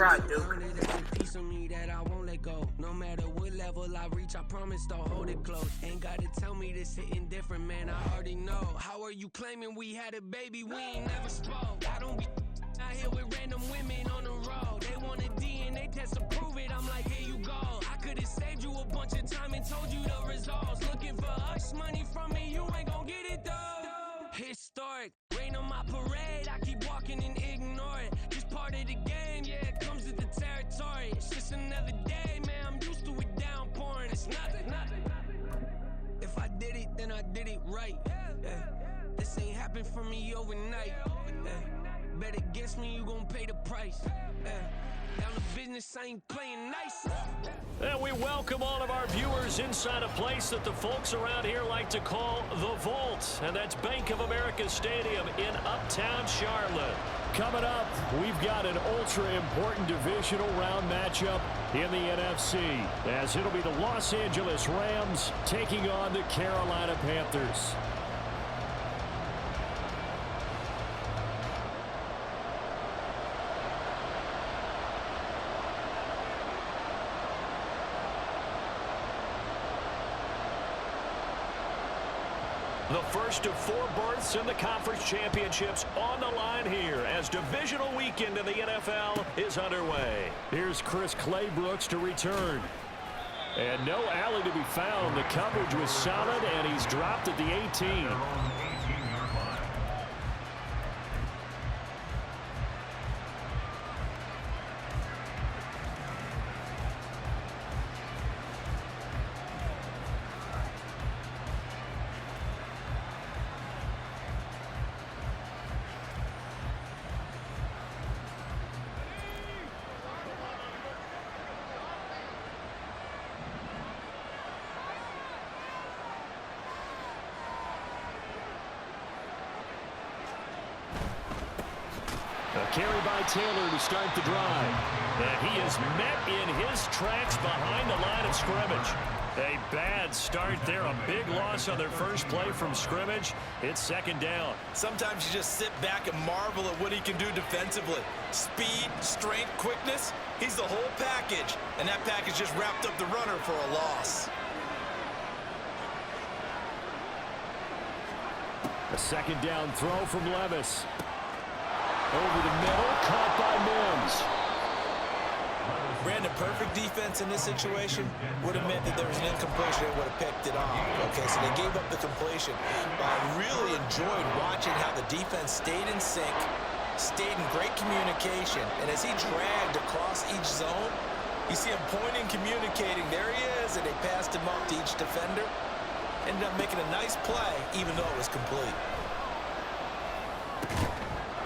ride, Duke. No matter what level I reach, I promise to hold it close. Ain't gotta tell me this hitting different, man, I already know. How are you claiming we had a baby? We ain't never spoke. I don't be out here with random women on the road. They want a DNA test to prove it, I'm like, here you go. I could've saved you a bunch of time and told you the results. Looking for hush money from me, you ain't gon' get it though. Historic, rain on my parade, I keep walking and ignore it. Just part of the game, yeah, it comes with the territory. It's just another day, man, I'm used to it downpouring. It's nothing. If I did it, then I did it right. This ain't happened for me overnight. Bet against me, you gon' pay the price. Down to business, I ain't playing nice. And we welcome all of our viewers inside a place that the folks around here like to call the Vault. And that's Bank of America Stadium in Uptown Charlotte. Coming up, we've got an ultra-important divisional round matchup in the NFC, as it'll be the Los Angeles Rams taking on the Carolina Panthers. The first of 4 berths in the conference championships on the line here as divisional weekend in the NFL is underway. Here's Chris Claybrooks to return. And no alley to be found. The coverage was solid, and he's dropped at the 18. A carry by Taylor to start the drive. And he is met in his tracks behind the line of scrimmage. A bad start there. A big loss on their first play from scrimmage. It's second down. Sometimes you just sit back and marvel at what he can do defensively. Speed, strength, quickness. He's the whole package. And that package just wrapped up the runner for a loss. A second down throw from Levis. Over the middle, caught by Mims. Brandon, perfect defense in this situation would have meant that there was an incompletion. They would have picked it off. Okay, so they gave up the completion. But I really enjoyed watching how the defense stayed in sync, stayed in great communication. And as he dragged across each zone, you see him pointing, communicating. There he is, and they passed him up to each defender. Ended up making a nice play, even though it was complete.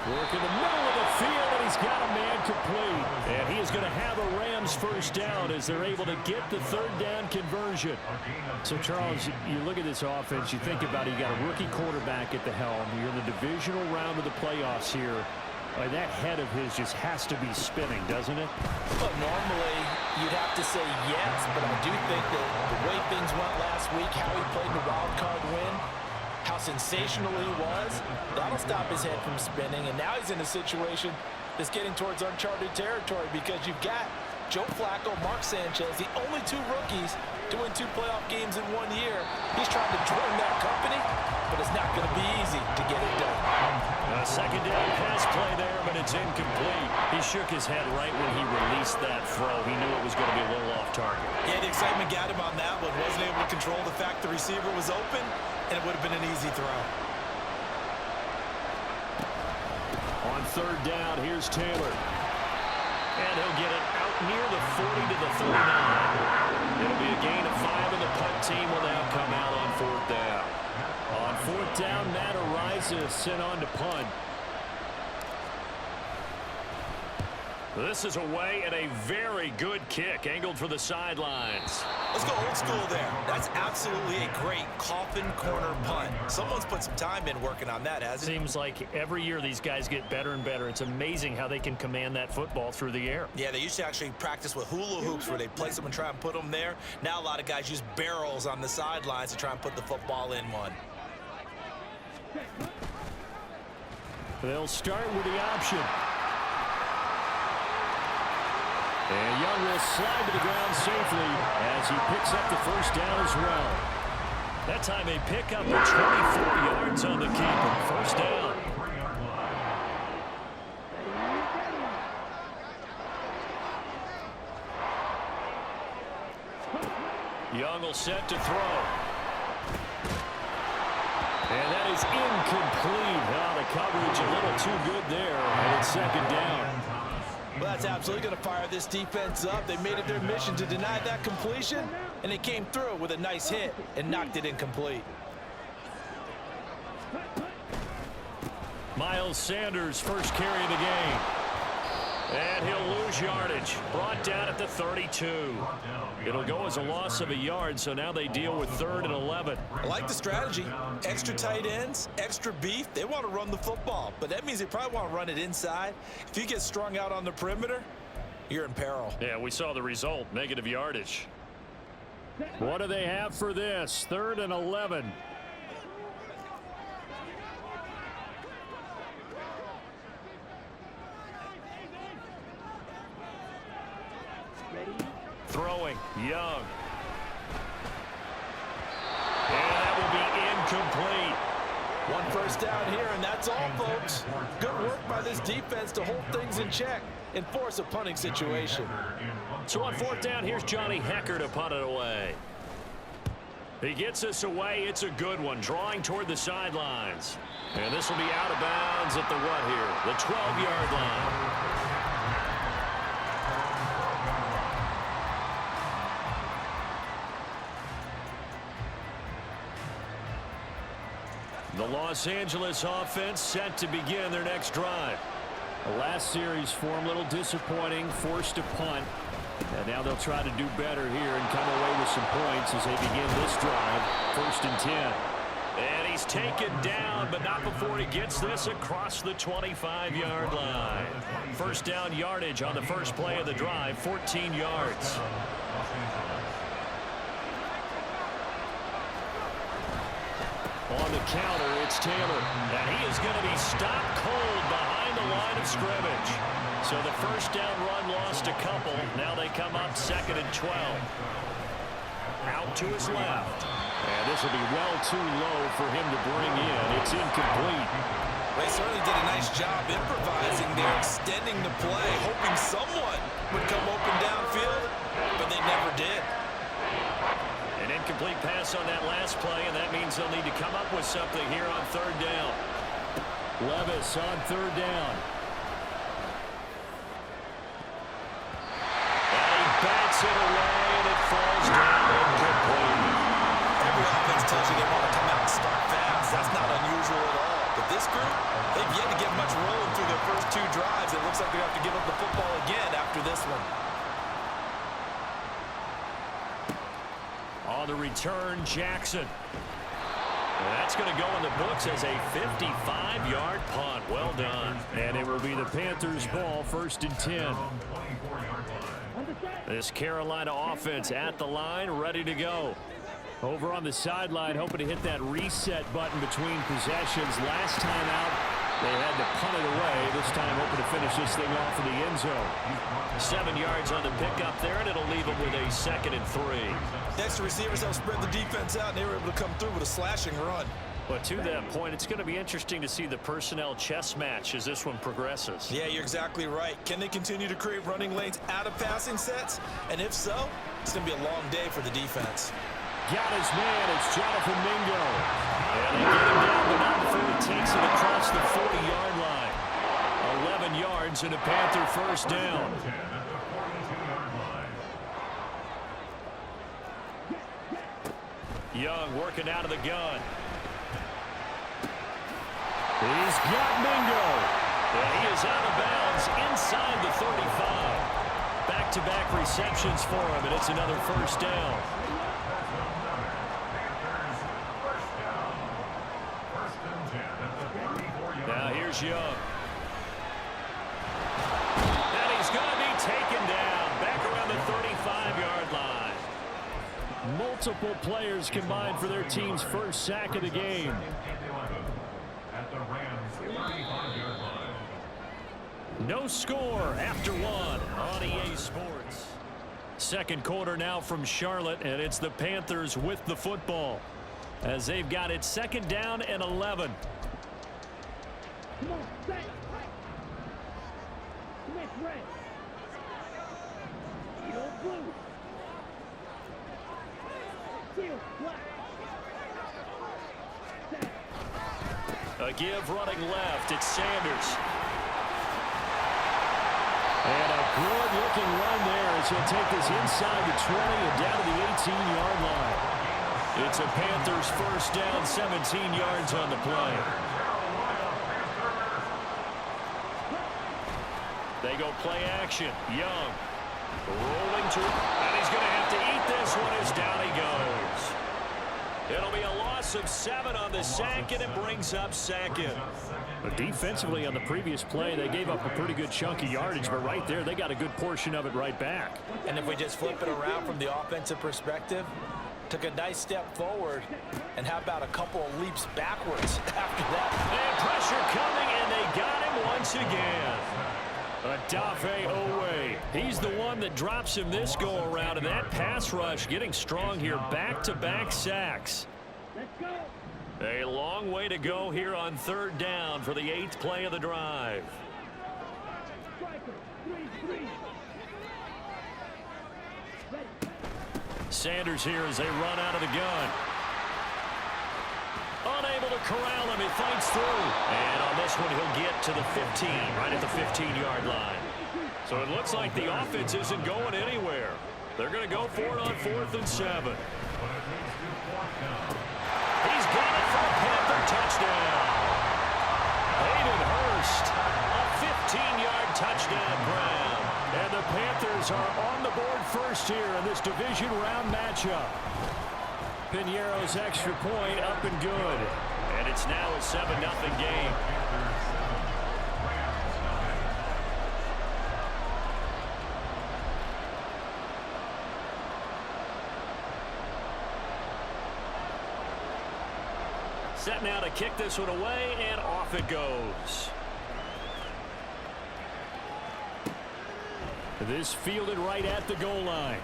Work in the middle of the field, and he's got a man complete. And he is going to have a Rams first down as they're able to get the third down conversion. So, Charles, you look at this offense, you think about it, you got a rookie quarterback at the helm. You're in the divisional round of the playoffs here. That head of his just has to be spinning, doesn't it? Well, normally you'd have to say yes, but I do think that the way things went last week, how he played the wild card win, how sensational he was, that'll stop his head from spinning. And now he's in a situation that's getting towards uncharted territory because you've got Joe Flacco, Mark Sanchez, the only 2 rookies to win 2 playoff games in 1 year. He's trying to join that company, but it's not going to be easy to get it done. A second down pass play there, but it's incomplete. He shook his head right when he released that throw. He knew it was going to be a little off target. Yeah, the excitement got him on that one. Wasn't able to control the fact the receiver was open, and it would have been an easy throw. On third down, here's Taylor. And he'll get it out near the 40 to the 39. It'll be a gain of 5, and the punt team will now come out on fourth down. On fourth down, Matt Ariza sent on to punt. This is away and a very good kick angled for the sidelines. Let's go old school there. That's absolutely a great coffin corner punt. Someone's put some time in working on that, hasn't it? Seems like every year these guys get better and better. It's amazing how they can command that football through the air. Yeah, they used to actually practice with hula hoops where they place them and try and put them there. Now a lot of guys use barrels on the sidelines to try and put the football in one. They'll start with the option. And Young will slide to the ground safely as he picks up the first down as well. That time a pickup of 24 yards on the keeper. First down. Young will set to throw. And that is incomplete. Oh, the coverage a little too good there. And it's second down. Well, that's absolutely going to fire this defense up. They made it their mission to deny that completion, and they came through with a nice hit and knocked it incomplete. Miles Sanders, first carry of the game. And he'll lose yardage. Brought down at the 32. It'll go as a loss of a yard, so now they deal with 3rd and 11. I like the strategy. Extra tight ends, extra beef. They want to run the football, but that means they probably want to run it inside. If you get strung out on the perimeter, you're in peril. Yeah, we saw the result, negative yardage. What do they have for this? 3rd and 11. Throwing, Young. And that will be incomplete. One first down here, and that's all, folks. Good work by this defense to hold things in check and force a punting situation. So on 4th down, here's Johnny Hecker to punt it away. He gets us away. It's a good one, drawing toward the sidelines. And this will be out of bounds at the what here? The 12-yard line. The Los Angeles offense set to begin their next drive. The last series for them a little disappointing, forced to punt. And now they'll try to do better here and come away with some points as they begin this drive. 1st and 10. And he's taken down, but not before he gets this across the 25-yard line. First down yardage on the first play of the drive, 14 yards. On the counter, it's Taylor. And he is going to be stopped cold behind the line of scrimmage. So the first down run lost a couple. Now they come up 2nd and 12. Out to his left. And this will be well too low for him to bring in. It's incomplete. They certainly did a nice job improvising there, extending the play, hoping someone would come open downfield, but they never did. An incomplete pass on that last play, and that means they'll need to come up with something here on 3rd down. Levis on 3rd down. And he bats it away, and it falls down incomplete. Every offense tells you they want to come out and start fast. That's not unusual at all. But this group, they've yet to get much rolling through their first 2 drives. It looks like they have to give up the football again after this one. On the return, Jackson. And that's going to go in the books as a 55-yard punt. Well done. And it will be the Panthers' ball, 1st and 10. This Carolina offense at the line, ready to go. Over on the sideline, hoping to hit that reset button between possessions. Last time out, they had to punt it away. This time, hoping to finish this thing off in the end zone. 7 yards on the pickup there, and it'll leave them with a 2nd and 3. Next, the receivers helped spread the defense out, and they were able to come through with a slashing run. But to that point, it's going to be interesting to see the personnel chess match as this one progresses. Yeah, you're exactly right. Can they continue to create running lanes out of passing sets? And if so, it's going to be a long day for the defense. Got his man. It's Jonathan Mingo. And they get him down, but not before he takes it across the 40-yard line. 11 yards and a Panther first down. Young working out of the gun. He's got Mingo. And he is out of bounds inside the 35. Back-to-back receptions for him, and it's another first down. Now here's Young. And he's going to be taken down back around the 35-yard line. Multiple players combined for their team's first sack of the game. No score after one on EA Sports. Second quarter now from Charlotte, and it's the Panthers with the football as they've got it second down and 11. Come on, stay. Smith, red. Yellow, blue. Teal, black. A give running left. It's Sanders. And a good-looking run there as he'll take this inside the 20 and down to the 18-yard line. It's a Panthers first down, 17 yards on the play. They go play action. Young rolling to, and he's going to have to eat this one as down he goes. It'll be a loss of 7 on the sack, and it brings up second. But defensively on the previous play, they gave up a pretty good chunk of yardage, but right there, they got a good portion of it right back. And if we just flip it around from the offensive perspective, took a nice step forward, and how about a couple of leaps backwards after that? And pressure coming, and they got him once again. Adafe Owe. He's the one that drops him this go-around, and that pass rush getting strong here. Back-to-back sacks. Let's go. A long way to go here on third down for the 8th play of the drive. Striker, 3-3. Ready. Sanders here as they run out of the gun. Unable to corral him. He fights through. And on this one, he'll get to the 15, right at the 15-yard line. So it looks like the offense isn't going anywhere. They're going to go for it on 4th and 7. He's got it for a Panther touchdown. Hayden Hurst, a 15-yard touchdown grab. And the Panthers are on the board first here in this division round matchup. Piñeiro's extra point up and good. And it's now a 7-0 game. Set now to kick this one away, and off it goes. This fielded right at the goal line.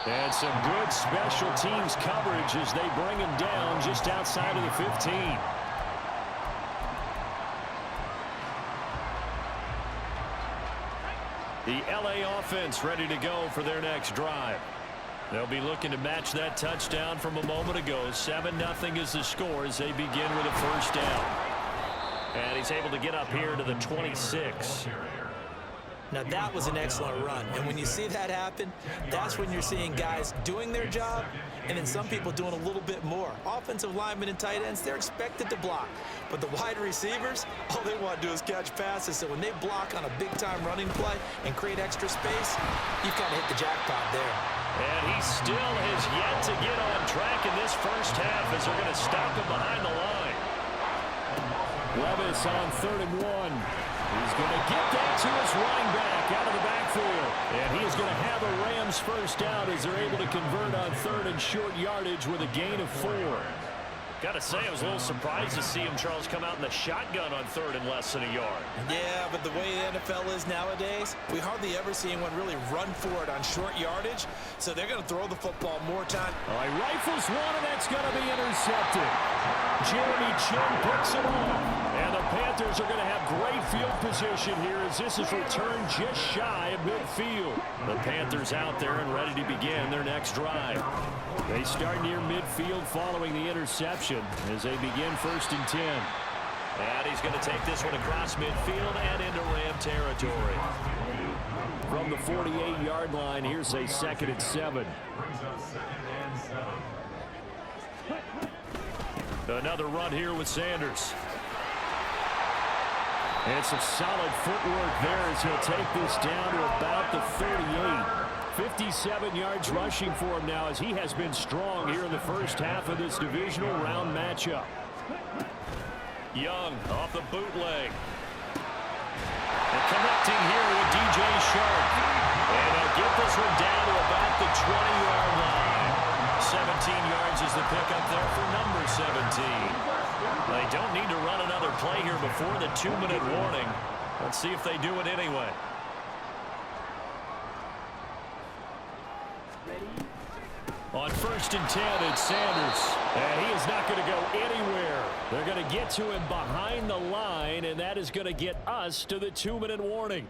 And some good special teams coverage as they bring him down just outside of the 15. The LA offense ready to go for their next drive. They'll be looking to match that touchdown from a moment ago. 7-0 is the score as they begin with a first down. And he's able to get up here to the 26. Now that was an excellent run, and when you see that happen, that's when you're seeing guys doing their job and then some people doing a little bit more. Offensive linemen and tight ends, they're expected to block, but the wide receivers, all they want to do is catch passes. So when they block on a big-time running play and create extra space, you kind of hit the jackpot there. And he still has yet to get on track in this first half as they're going to stop him behind the line. Levis on 3rd and 1. He's going to get that to his running back out of the backfield. And he is going to have a Rams first down as they're able to convert on 3rd and short yardage with a gain of 4. Got to say, I was a little surprised to see him, Charles, come out in the shotgun on 3rd and less than a yard. Yeah, but the way the NFL is nowadays, we hardly ever see anyone really run for it on short yardage. So they're going to throw the football more time. All right, rifles one, and that's going to be intercepted. Jeremy Chin picks it off. And the Panthers are going to have great field position here as this is returned just shy of midfield. The Panthers out there and ready to begin their next drive. They start near midfield following the interception as they begin 1st and 10. And he's going to take this one across midfield and into Ram territory. From the 48-yard line, here's a 2nd and 7. Another run here with Sanders. And some solid footwork there as he'll take this down to about the 38. 57 yards rushing for him now as he has been strong here in the first half of this divisional round matchup. Young off the bootleg. And connecting here with DJ Sharp. And he'll get this one down to about the 20-yard line. 17 yards is the pickup there for number 17. They don't need to run another play here before the 2-minute warning. Let's see if they do it anyway. On 1st and 10, it's Sanders. And he is not going to go anywhere. They're going to get to him behind the line, and that is going to get us to the 2-minute warning.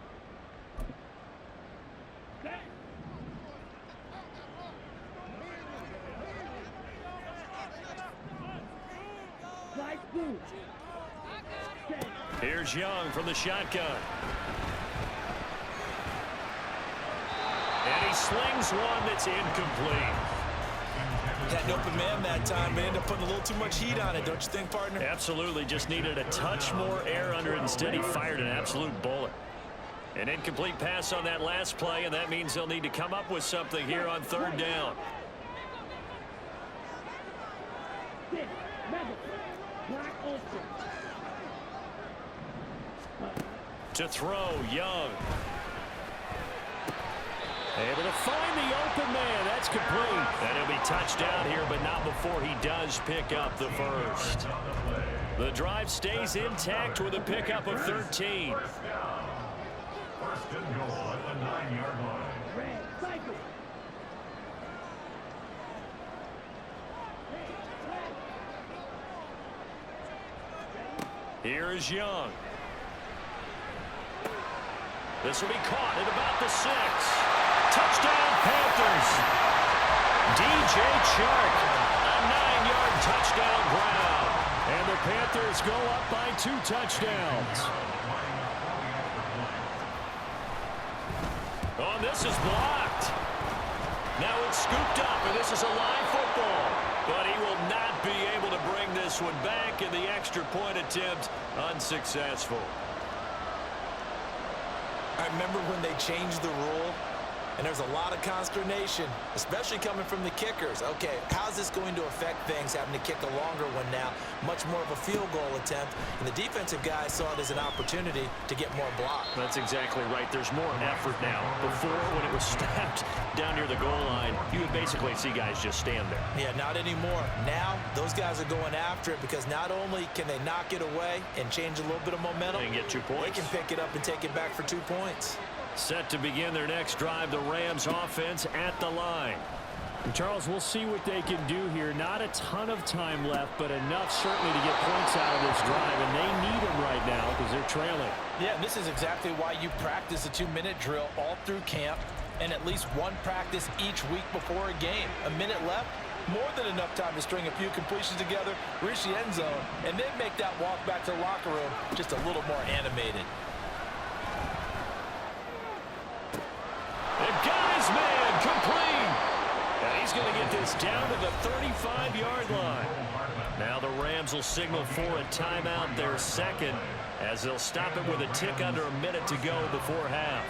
Here's Young from the shotgun. And he slings one that's incomplete. Had an open man that time, but ended up putting a little too much heat on it, don't you think, partner? Absolutely. Just needed a touch more air under it. Instead, he fired an absolute bullet. An incomplete pass on that last play, and that means they'll need to come up with something here on 3rd down. To throw, Young. Able to find the open man. That's complete. And he'll be touchdown here, but not before he does pick up the first. The drive stays intact with a pickup of 13. Here is Young. This will be caught at about the 6. Touchdown, Panthers. DJ Chark, a 9-yard touchdown ground. And the Panthers go up by 2 touchdowns. Oh, this is blocked. Now it's scooped up, and this is a live football. But he will not be able to bring this one back, and the extra point attempt unsuccessful. I remember when they changed the rule, and there's a lot of consternation, especially coming from the kickers. Okay, how's this going to affect things, having to kick a longer one now, much more of a field goal attempt, and the defensive guys saw it as an opportunity to get more block. That's exactly right. There's more effort now. Before, when it was snapped down near the goal line, you would basically see guys just stand there. Yeah, not anymore. Now, those guys are going after it because not only can they knock it away and change a little bit of momentum, and get 2 points. they can pick it up and take it back for 2 points. Set to begin their next drive, the Rams offense at the line. And Charles, we'll see what they can do here. Not a ton of time left, but enough certainly to get points out of this drive, and they need them right now because they're trailing. Yeah, and this is exactly why you practice a 2-minute drill all through camp and at least one practice each week before a game. A minute left, more than enough time to string a few completions together, reach the end zone, and then make that walk back to the locker room just a little more animated. They've got his man complete. And he's going to get this down to the 35-yard line. Now the Rams will signal for a timeout, their second, as they'll stop it with a tick under a minute to go before half.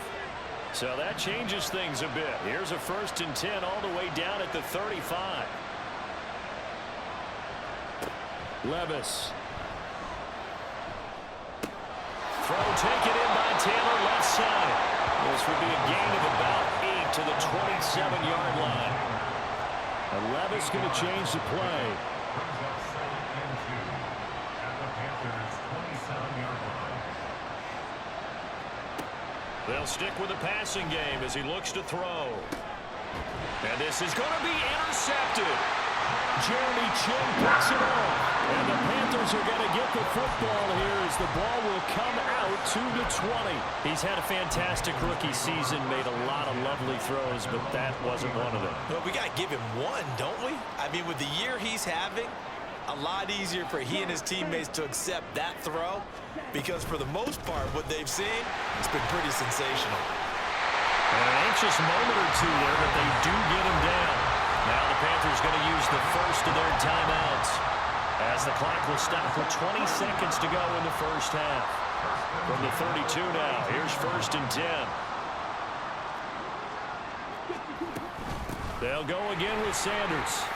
So that changes things a bit. Here's a 1st and 10 all the way down at the 35. Levis. Throw taken in by Taylor, left side. This would be a gain of about 8 to the 27-yard line. And Levis going to change the play. They'll stick with the passing game as he looks to throw. And this is going to be intercepted. Jeremy Chin picks it off. And the Panthers are going to get the football here as the ball will come out to the 20. He's had a fantastic rookie season, made a lot of lovely throws, but that wasn't one of them. Well, we got to give him one, don't we? I mean, with the year he's having, a lot easier for he and his teammates to accept that throw because for the most part, what they've seen, it's been pretty sensational. And an anxious moment or two there, but they do get him down. Now the Panthers going to use the first of their timeouts as the clock will stop with 20 seconds to go in the first half. From the 32 now, here's 1st and 10. They'll go again with Sanders.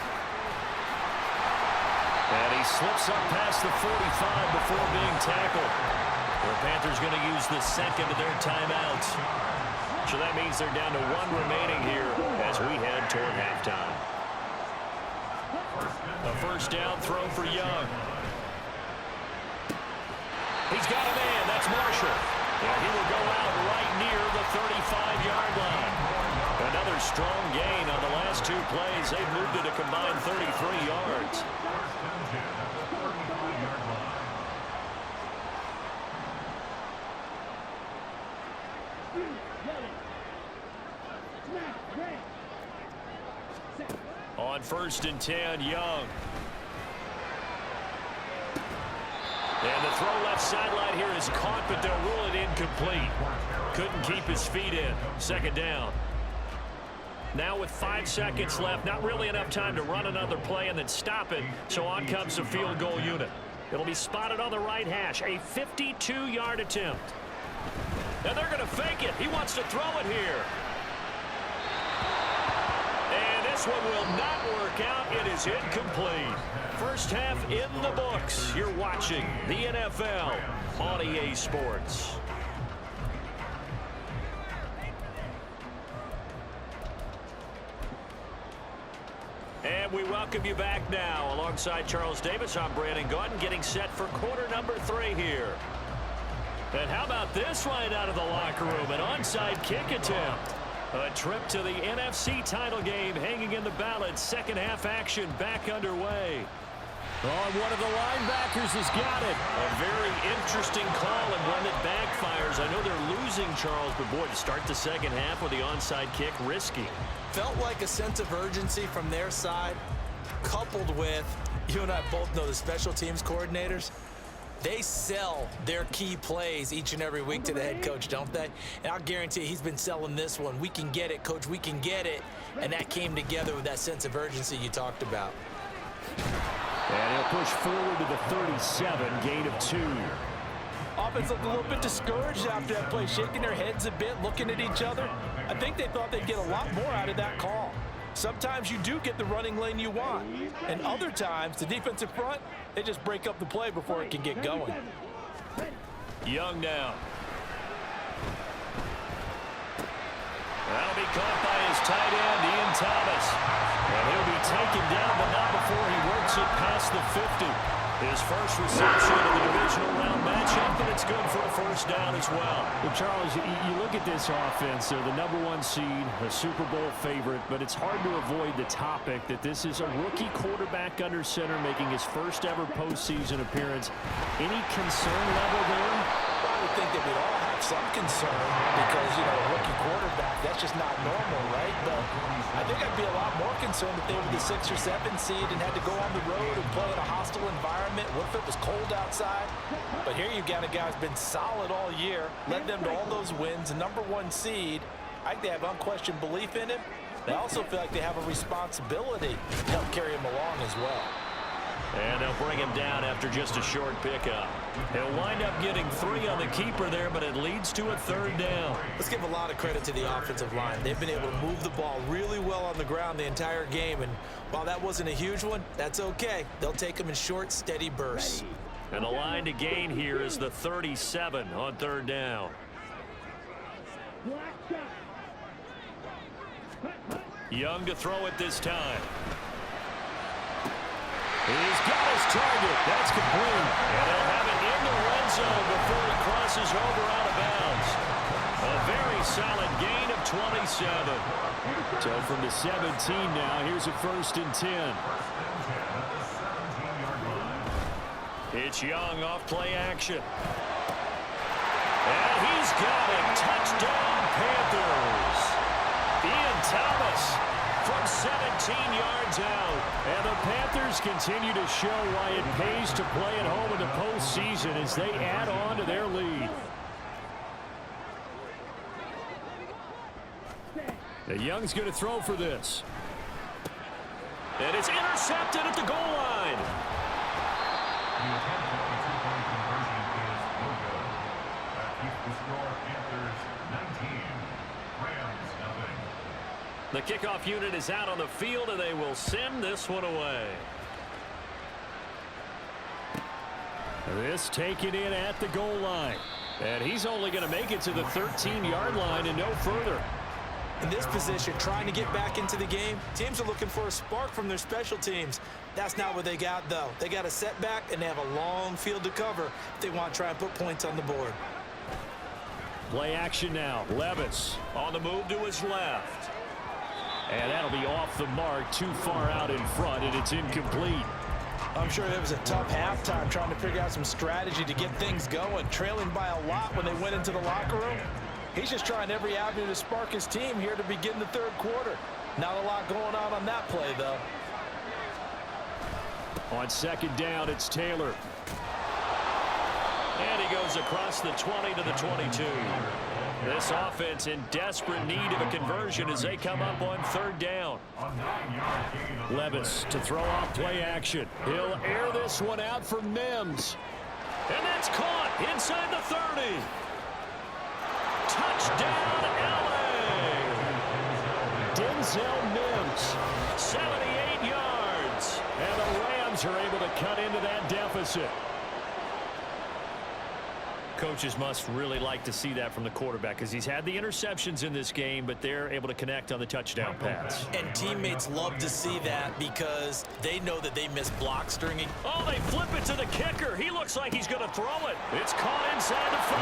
And he slips up past the 45 before being tackled. The Panthers going to use the second of their timeouts. So that means they're down to 1 remaining here as we head toward halftime. A 1st down throw for Young. He's got a man. That's Marshall. And he will go out right near the 35-yard line. Another strong gain on the last two plays. They've moved it a combined 33 yards. On 1st and 10, Young. And the throw left sideline here is caught, but they'll rule it incomplete. Couldn't keep his feet in. 2nd down. Now with 5 seconds left, not really enough time to run another play and then stop it. So on comes the field goal unit. It'll be spotted on the right hash. A 52-yard attempt. And they're going to fake it. He wants to throw it here. And this one will not work out. It is incomplete. First half in the books. You're watching the NFL on EA Sports. And we welcome you back now. Alongside Charles Davis, I'm Brandon Gaudin, getting set for quarter number 3 here. And how about this right out of the locker room? An onside kick attempt. A trip to the NFC title game hanging in the balance. Second half action back underway. One of the linebackers has got it. A very interesting call and one that backfires. I know they're losing, Charles, but boy, to start the second half with the onside kick, risky. Felt like a sense of urgency from their side, coupled with, you and I both know the special teams coordinators, they sell their key plays each and every week to the head coach, don't they? And I'll guarantee he's been selling this one. We can get it, coach, we can get it. And that came together with that sense of urgency you talked about. And he'll push forward to the 37, gain of 2. Offense looked a little bit discouraged after that play, shaking their heads a bit, looking at each other. I think they thought they'd get a lot more out of that call. Sometimes you do get the running lane you want, and other times the defensive front, they just break up the play before it can get going. Young now. That'll be caught by his tight end, Ian Thomas. And he'll be taken down, but not before he works it past the 50. His first reception in the divisional round matchup, and it's good for a first down as well. Well, Charles, you look at this offense, they're the #1 seed, a Super Bowl favorite, but it's hard to avoid the topic that this is a rookie quarterback under center making his first ever postseason appearance. Any concern level there? I would think that we'd all have some concern because, you know, a rookie quarterback, that's just not normal, right? But I think I'd be a lot more concerned if they were the 6 or 7 seed and had to go on the road and play in a hostile environment. What if it was cold outside? But here you've got a guy who's been solid all year, led them to all those wins, a #1 seed. I think they have unquestioned belief in him. They also feel like they have a responsibility to help carry him along as well. And they'll bring him down after just a short pickup. He'll wind up getting 3 on the keeper there, but it leads to a 3rd down. Let's give a lot of credit to the offensive line. They've been able to move the ball really well on the ground the entire game, and while that wasn't a huge one, that's okay. They'll take them in short, steady bursts. And the line to gain here is the 37 on 3rd down. Young to throw it this time. He's got his target. That's complete. And they'll have it in the red zone before he crosses over out of bounds. A very solid gain of 27. So from the 17 now, here's a 1st and 10. It's Young off play action. And he's got it. Touchdown, Panthers. Ian Thomas from 17 yards out. And the Panthers continue to show why it pays to play at home in the postseason as they add on to their lead. And Young's going to throw for this. And it's intercepted at the goal line. The attempt at the two-point conversion is no good. That keeps the score Panthers 19, Rams nothing. The kickoff unit is out on the field, and they will send this one away. This taken in at the goal line. And he's only going to make it to the 13-yard line and no further. In this position, trying to get back into the game, teams are looking for a spark from their special teams. That's not what they got, though. They got a setback, and they have a long field to cover if they want to try and put points on the board. Play action now. Levis on the move to his left. And that'll be off the mark, too far out in front, and it's incomplete. I'm sure it was a tough halftime trying to figure out some strategy to get things going, trailing by a lot when they went into the locker room. He's just trying every avenue to spark his team here to begin the third quarter. Not a lot going on that play, though. On second down, it's Taylor. And he goes across the 20 to the 22. This offense in desperate need of a conversion as they come up on third down. Levis to throw off play action. He'll air this one out for Mims. And that's caught inside the 30. Touchdown, LA! Denzel Mims, 78 yards. And the Rams are able to cut into that deficit. Coaches must really like to see that from the quarterback because he's had the interceptions in this game, but they're able to connect on the touchdown pass. And teammates love to see that because they know that they miss blocks during it. Oh, they flip it to the kicker. He looks like he's going to throw it. It's caught inside the 5.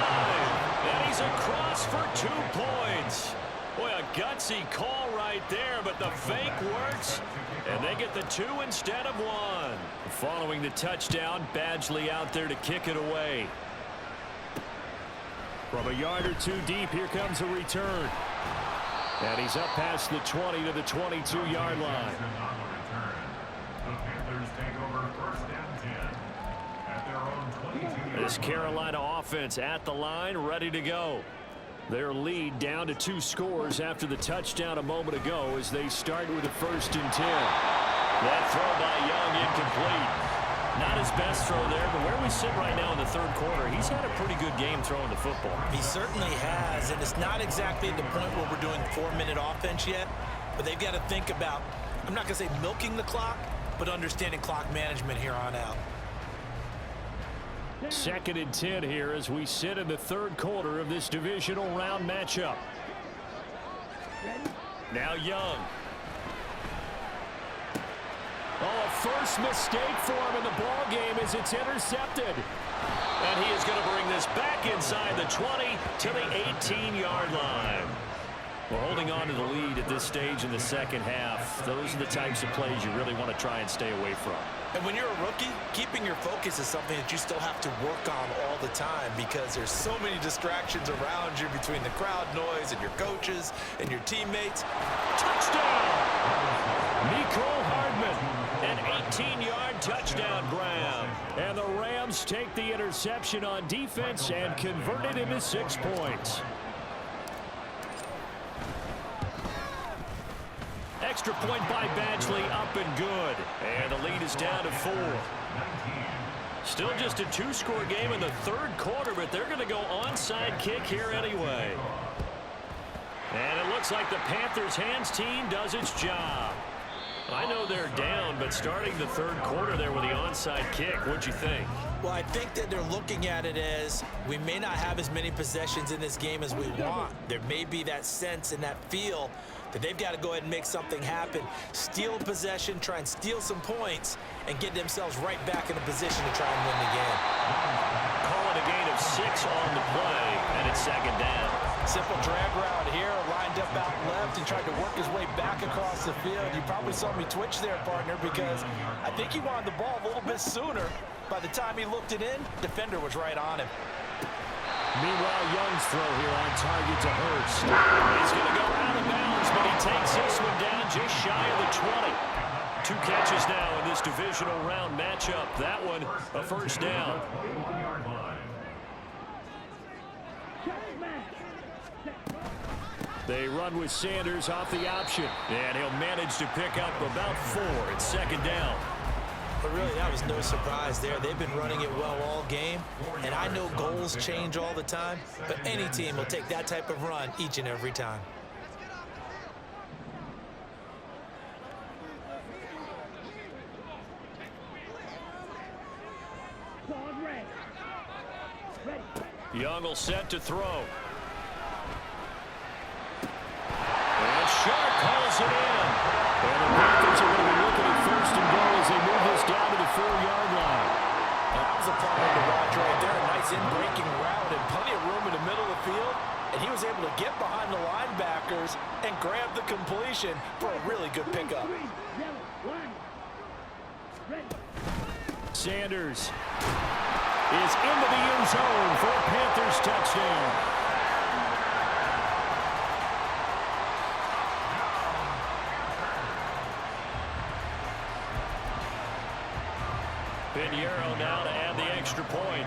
And he's across for 2 points. Boy, a gutsy call right there, but the fake works. And they get the 2 instead of 1. Following the touchdown, Badgley out there to kick it away. From a yard or 2 deep, here comes a return. And he's up past the 20 to the 22-yard line. This Carolina offense at the line, ready to go. Their lead down to 2 scores after the touchdown a moment ago as they start with a 1st and 10. That throw by Young incomplete. Not his best throw there, but where we sit right now in the third quarter, he's had a pretty good game throwing the football. He certainly has, and it's not exactly at the point where we're doing 4-minute offense yet, but they've got to think about, I'm not going to say milking the clock, but understanding clock management here on out. 2nd and 10 here as we sit in the third quarter of this divisional round matchup. Now Young. Oh, a first mistake for him in the ball game as it's intercepted. And he is going to bring this back inside the 20 to the 18-yard line. We're holding on to the lead at this stage in the second half. Those are the types of plays you really want to try and stay away from. And when you're a rookie, keeping your focus is something that you still have to work on all the time because there's so many distractions around you between the crowd noise and your coaches and your teammates. Touchdown! Nicole Hardman. An 18-yard touchdown grab. And the Rams take the interception on defense and convert it into 6 points. Extra point by Badgley, up and good. And the lead is down to 4. Still just a 2-score game in the third quarter, but they're going to go onside kick here anyway. And it looks like the Panthers' hands team does its job. I know they're down, but starting the third quarter there with the onside kick, what'd you think? Well, I think that they're looking at it as we may not have as many possessions in this game as we want. There may be that sense and that feel that they've got to go ahead and make something happen, steal possession, try and steal some points, and get themselves right back in a position to try and win the game. Call it a gain of 6 on the play, and it's 2nd down. Simple drag route here, lined up out left and tried to work his way back across the field. You probably saw me twitch there, partner, because I think he wanted the ball a little bit sooner. By the time he looked it in, defender was right on him. Meanwhile, Young's throw here on target to Hurst. He's going to go out of bounds, but he takes this one down just shy of the 20. 2 catches now in this divisional round matchup. That one, a 1st down. They run with Sanders off the option, and he'll manage to pick up about 4. It's 2nd down. But really, that was no surprise there. They've been running it well all game, and I know goals change all the time, but any team will take that type of run each and every time. Young will set to throw. And Sharp calls it in. And the Panthers are going to be looking at 1st and goal as they move this down to the 4-yard line. That was a fun one to watch right there. A nice in-breaking route and plenty of room in the middle of the field. situation for a really good pickup. Yellow, line. Ready. Sanders is into the end zone for a Panthers touchdown. Pinheiro now to add the extra point.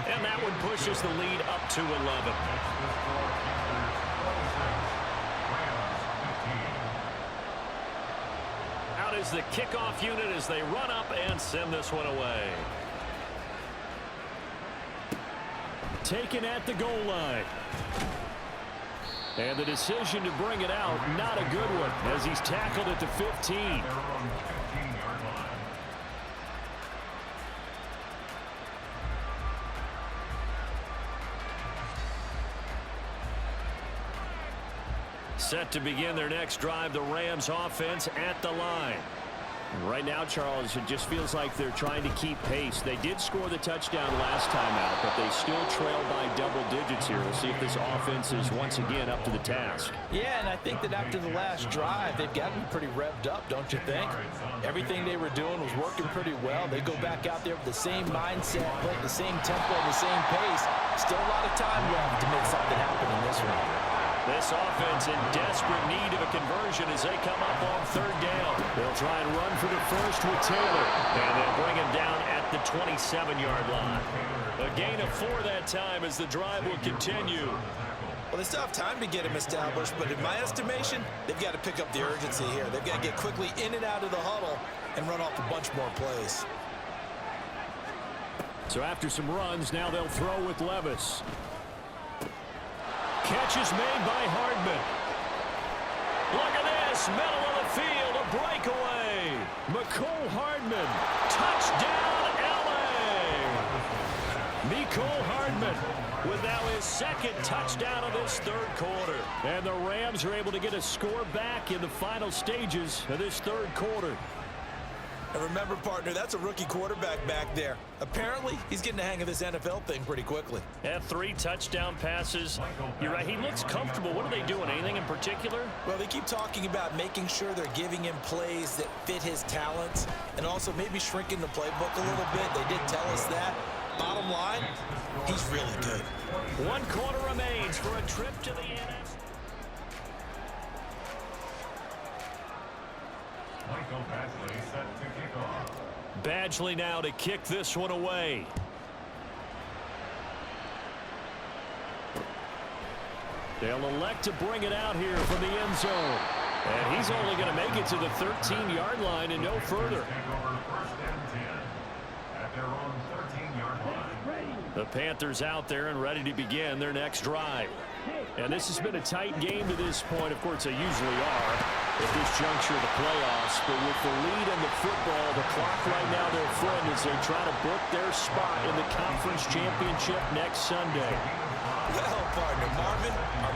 And that one pushes the lead up to 11. Out is the kickoff unit as they run up and send this one away. Taken at the goal line. And the decision to bring it out, not a good one, as he's tackled at the 15. Set to begin their next drive, the Rams offense at the line. Right now, Charles, it just feels like they're trying to keep pace. They did score the touchdown last time out, but they still trail by double digits here. We'll see if this offense is once again up to the task. Yeah, and I think that after the last drive, they've gotten pretty revved up, don't you think? Everything they were doing was working pretty well. They go back out there with the same mindset, play at the same tempo, the same pace. Still a lot of time left to make something happen in this one. This offense in desperate need of a conversion as they come up on third down. They'll try and run for the first with Taylor. And they'll bring him down at the 27-yard line. A gain of 4 that time as the drive will continue. Well, they still have time to get him established, but in my estimation, they've got to pick up the urgency here. They've got to get quickly in and out of the huddle and run off a bunch more plays. So after some runs, now they'll throw with Levis. Catch is made by Hardman. Look at this, middle of the field, a breakaway. Mecole Hardman. Touchdown, L.A. Mecole Hardman with now his second touchdown of this third quarter. And the Rams are able to get a score back in the final stages of this third quarter. And remember, partner, that's a rookie quarterback back there. Apparently, he's getting the hang of this NFL thing pretty quickly. Had 3 touchdown passes. You're right, he looks comfortable. What are they doing? Anything in particular? Well, they keep talking about making sure they're giving him plays that fit his talents and also maybe shrinking the playbook a little bit. They did tell us that. Bottom line, he's really good. 1 quarter remains for a trip to the NFC. Michael Badgley set to kick off. Badgley now to kick this one away. They'll elect to bring it out here from the end zone. And he's only going to make it to the 13-yard line and no further. Take over first and 10 at their own 13-yard line. The Panthers out there and ready to begin their next drive. And this has been a tight game to this point. Of course, they usually are at this juncture of the playoffs. But with the lead in the football, the clock right now their friend as they try to book their spot in the conference championship next Sunday. Well, partner, Marvin, our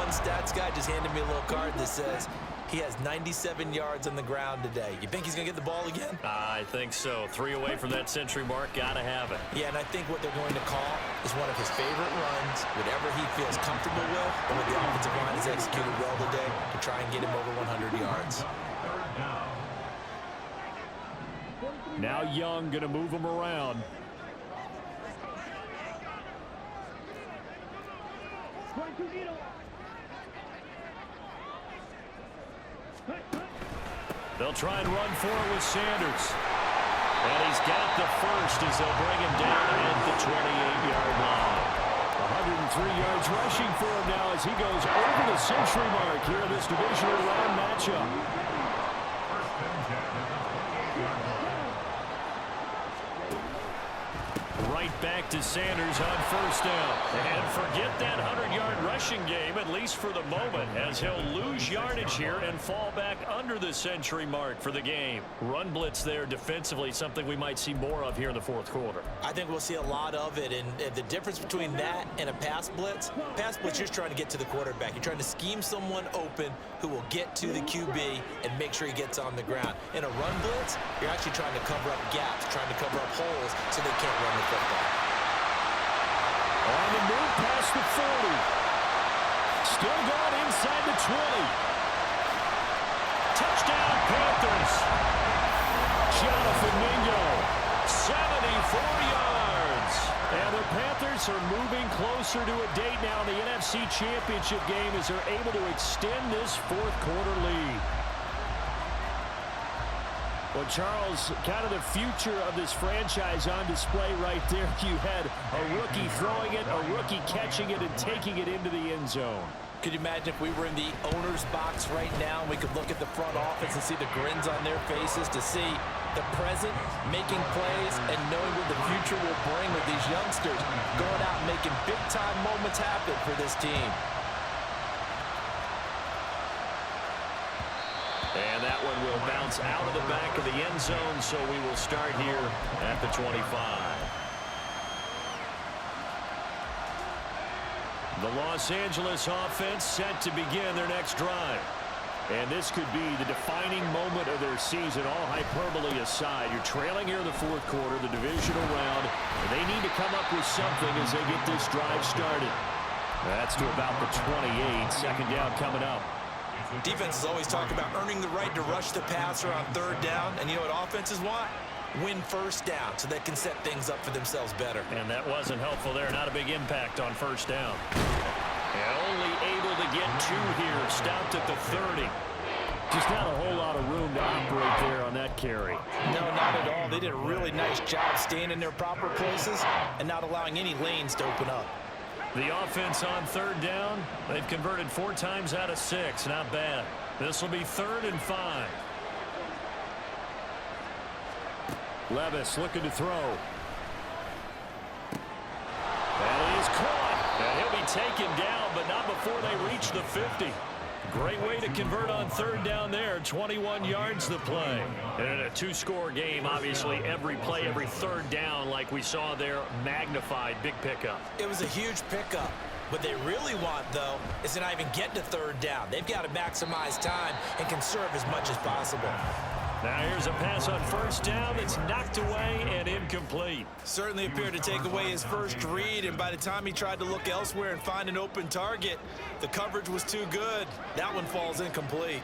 #1 stats guy just handed me a little card that says he has 97 yards on the ground today. You think he's going to get the ball again? I think so. 3 away from that century mark. Got to have it. Yeah, and I think what they're going to call is one of his favorite runs, whatever he feels comfortable with, and what the offensive line has executed well today to try and get him over 100 yards. Now Young going to move him around. They'll try and run for it with Sanders. And he's got the first as they'll bring him down at the 28-yard line. 103 yards rushing for him now as he goes over the century mark here in this divisional round matchup. Right back to Sanders on first down. And forget that 100-yard rushing game, at least for the moment, as he'll lose yardage here and fall back under the century mark for the game. Run blitz there defensively, something we might see more of here in the fourth quarter. I think we'll see a lot of it, and the difference between that and a pass blitz, you're just trying to get to the quarterback. You're trying to scheme someone open who will get to the QB and make sure he gets on the ground. In a run blitz, you're actually trying to cover up gaps, trying to cover up holes so they can't run the football. On the move past the 40. Still going inside the 20. Touchdown, Panthers. Jonathan Mingo, 74 yards. And the Panthers are moving closer to a date now in the NFC Championship game as they're able to extend this fourth quarter lead. Well, Charles, kind of the future of this franchise on display right there. You had a rookie throwing it, a rookie catching it, and taking it into the end zone. Could you imagine if we were in the owner's box right now and we could look at the front office and see the grins on their faces, to see the present making plays and knowing what the future will bring with these youngsters going out and making big-time moments happen for this team. And that one will bounce out of the back of the end zone, so we will start here at the 25. The Los Angeles offense set to begin their next drive. And this could be the defining moment of their season, all hyperbole aside. You're trailing here in the fourth quarter, the divisional round, and they need to come up with something as they get this drive started. That's to about the 28, second down coming up. Defenses always talk about earning the right to rush the passer on third down, and you know what offenses want? Win first down so they can set things up for themselves better. And that wasn't helpful there. Not a big impact on first down. And only able to get two here. Stopped at the 30. Just not a whole lot of room to operate there on that carry. No, not at all. They did a really nice job staying in their proper places and not allowing any lanes to open up. The offense on third down, they've converted 4 times out of 6. Not bad. This will be 3rd and 5. Levis looking to throw. That is caught. And he'll be taken down, but not before they reach the 50. Great way to convert on third down there. 21 yards the play. And in a 2-score game, obviously every play, every third down, like we saw there, magnified. Big pickup. It was a huge pickup. What they really want, though, is to not even get to third down. They've got to maximize time and conserve as much as possible. Now here's a pass on first down that's knocked away and incomplete. Certainly appeared to take away his first read, and by the time he tried to look elsewhere and find an open target, the coverage was too good. That one falls incomplete.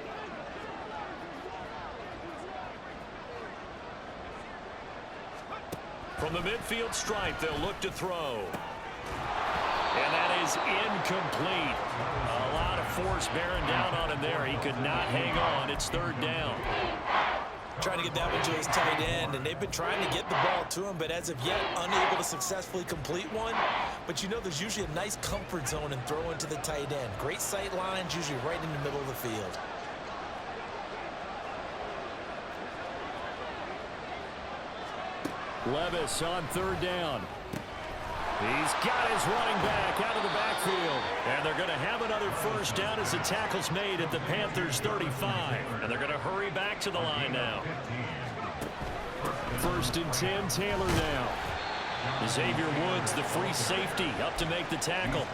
From the midfield stripe, they'll look to throw. And that is incomplete. A lot of force bearing down on him there. He could not hang on. It's third down. Trying to get that one to his tight end, and they've been trying to get the ball to him, but as of yet, unable to successfully complete one. But you know there's usually a nice comfort zone in throwing to the tight end. Great sight lines, usually right in the middle of the field. Levis on third down. He's got his running back out of the backfield. And they're going to have another first down as the tackle's made at the Panthers' 35. And they're going to hurry back to the line now. 1st and 10, Taylor now. Xavier Woods, the free safety, up to make the tackle.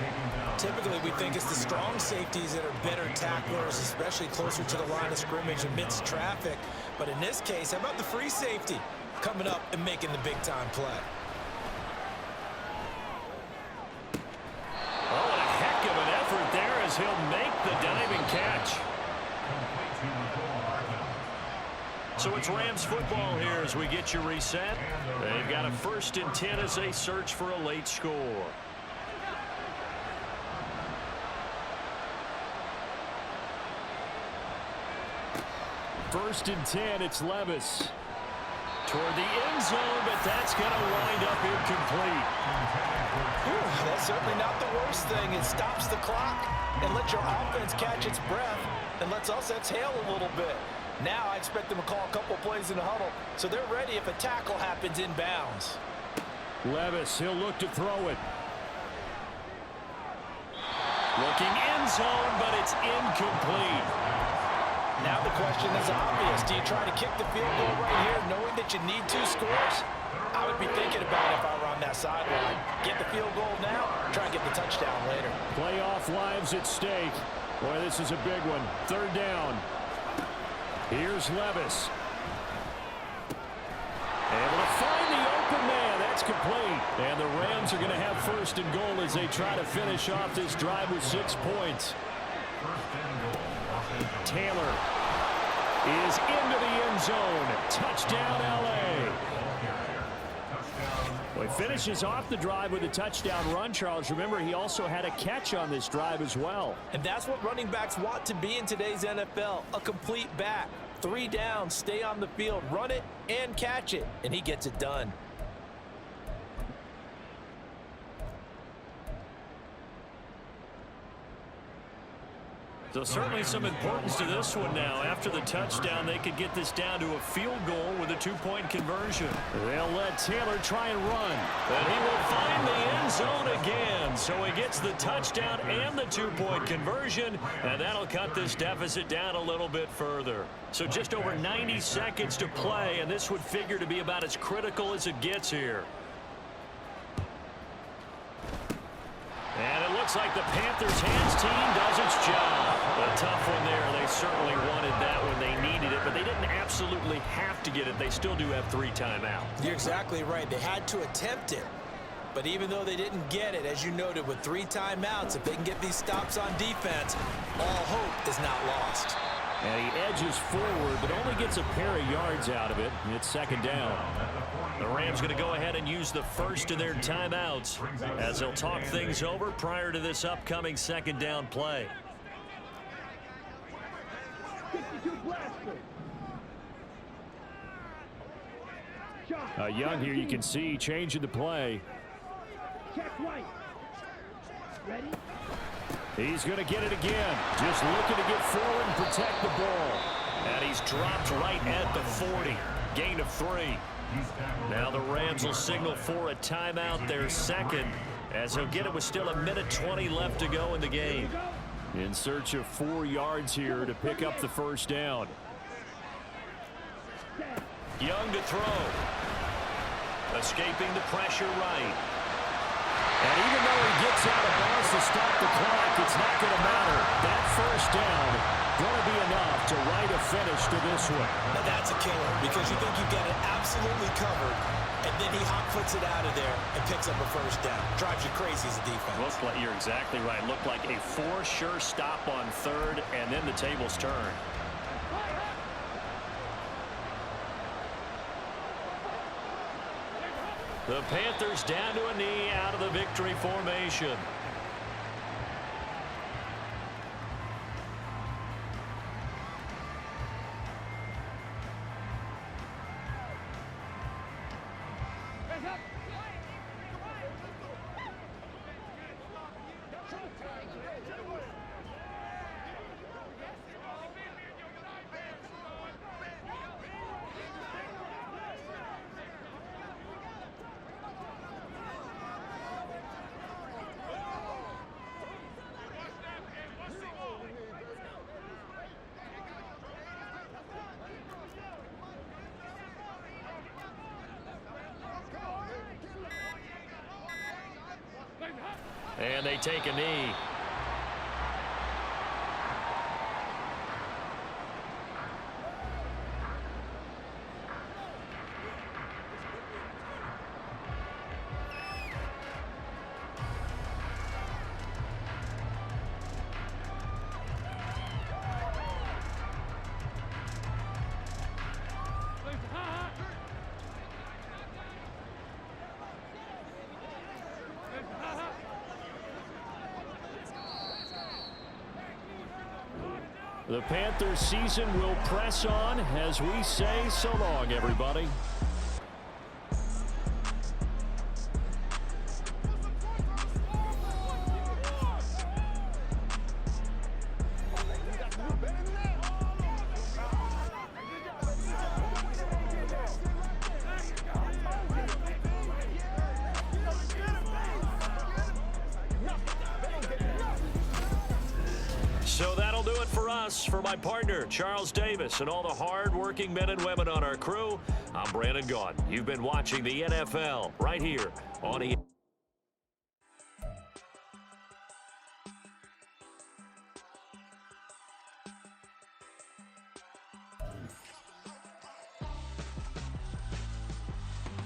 Typically, we think it's the strong safeties that are better tacklers, especially closer to the line of scrimmage amidst traffic. But in this case, how about the free safety coming up and making the big-time play? Oh, and a heck of an effort there as he'll make the diving catch. So it's Rams football here as we get you reset. They've got a 1st and 10 as they search for a late score. First and 10, it's Levis. Toward the end zone, but that's going to wind up incomplete. Whew, that's certainly not the worst thing. It stops the clock and lets your offense catch its breath and lets us exhale a little bit. Now I expect them to call a couple plays in the huddle, so they're ready if a tackle happens inbounds. Levis, he'll look to throw it. Looking end zone, but it's incomplete. Now the question is obvious. Do you try to kick the field goal right here knowing that you need 2 scores? I would be thinking about it if I were on that sideline. Get the field goal now, try and get the touchdown later. Playoff lives at stake. Boy, this is a big one. 3rd down. Here's Levis. Able to find the open man. That's complete. And the Rams are going to have 1st and goal as they try to finish off this drive with 6 points. Taylor is into the end zone. Touchdown, L.A. Well, he finishes off the drive with a touchdown run, Charles. Remember, he also had a catch on this drive as well. And that's what running backs want to be in today's NFL, a complete back. 3 downs, stay on the field, run it, and catch it. And he gets it done. So certainly some importance to this one now. After the touchdown, they could get this down to a field goal with a 2-point conversion. They'll let Taylor try and run. And he will find the end zone again. So he gets the touchdown and the 2-point conversion, and that'll cut this deficit down a little bit further. So just over 90 seconds to play, and this would figure to be about as critical as it gets here. And it looks like the Panthers' hands team does its job. A tough one there. They certainly wanted that when they needed it, but they didn't absolutely have to get it. They still do have 3 timeouts. You're exactly right. They had to attempt it. But even though they didn't get it, as you noted, with 3 timeouts, if they can get these stops on defense, all hope is not lost. And he edges forward, but only gets a pair of yards out of it. It's 2nd down. The Rams going to go ahead and use the first of their timeouts as they'll talk things over prior to this upcoming 2nd down play. Young here, you can see changing the play. Check right. Ready? He's going to get it again. Just looking to get forward and protect the ball. And he's dropped right at the 40. Gain of 3. Now the Rams will signal for a timeout, their 2nd, as he'll get it with still 1:20 left to go in the game. In search of 4 yards here to pick up the 1st down. Young to throw. Escaping the pressure right. And even though he gets out of bounds to stop the clock, it's not going to matter. That 1st down going to be enough to write a finish to this one. Now that's a killer because you think you've got it absolutely covered, and then he hot foots it out of there and picks up a 1st down. Drives you crazy as a defense. Looks like you're exactly right. Looked like a 4 sure stop on 3rd, and then the tables turn. The Panthers down to a knee out of the victory formation. And they take a knee. The Panthers season will press on as we say so long, everybody. So that'll do it for us. For my partner, Charles Davis, and all the hard-working men and women on our crew, I'm Brandon Gaudin. You've been watching the NFL right here on ESPN.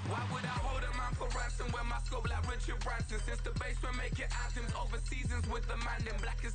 Why would I hold a man for ransom when my scope like Richard Branson? Since the basement making anthems over seasons with the man in black is